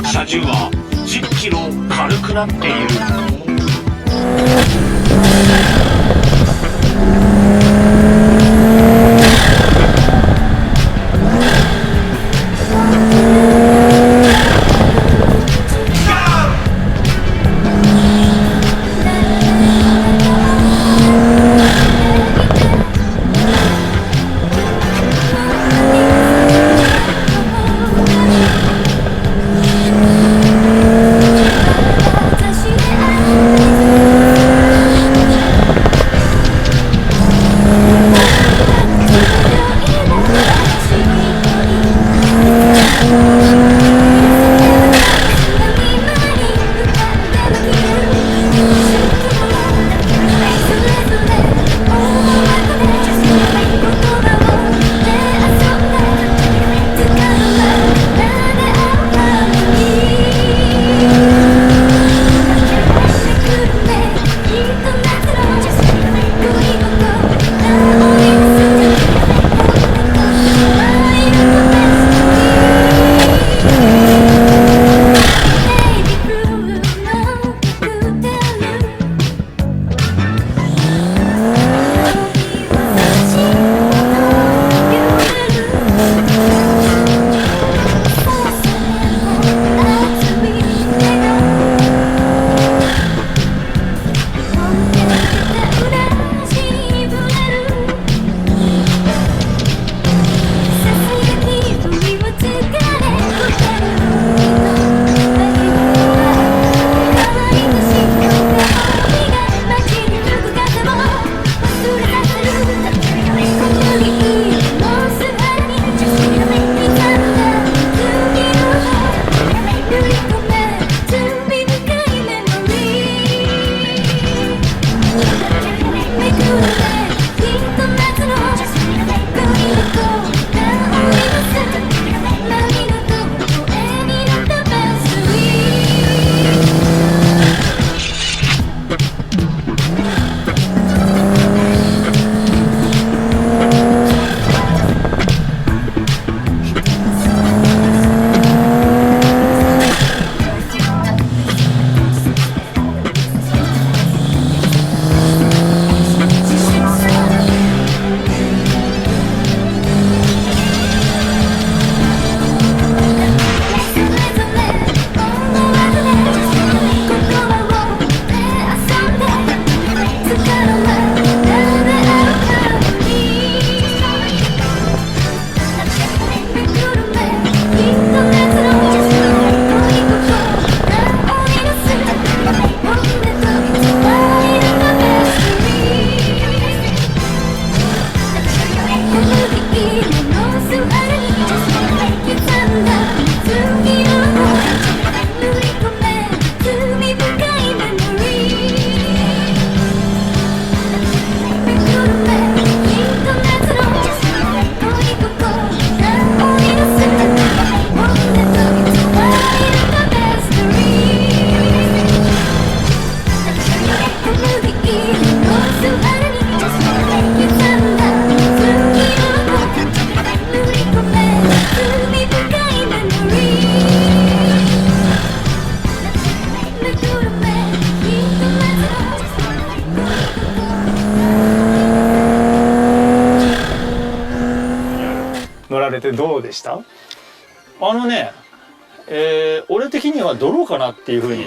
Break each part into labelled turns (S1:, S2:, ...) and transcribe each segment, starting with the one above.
S1: 車重は10キロ軽くなっている。
S2: 乗られてどうでした？俺的にはドローかなっていうふうに、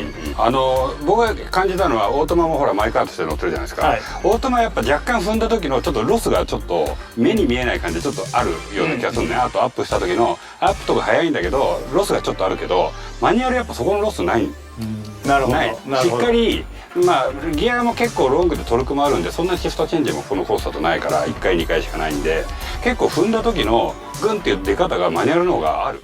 S3: 僕が感じたのはオートマもほらマイカーとして乗ってるじゃないですか、はい、オートマやっぱ若干踏んだ時のちょっとロスがちょっと目に見えない感じでちょっとあるような気がするね、あとアップした時のアップとか早いんだけどロスがちょっとあるけどマニュアルやっぱそこのロスない、
S2: なるほど、
S3: ないしっかりギアも結構ロングでトルクもあるんでそんなシフトチェンジもこのコースだとないから1回2回しかないんで結構踏んだ時のグンっていう出方がマニュアルの方がある。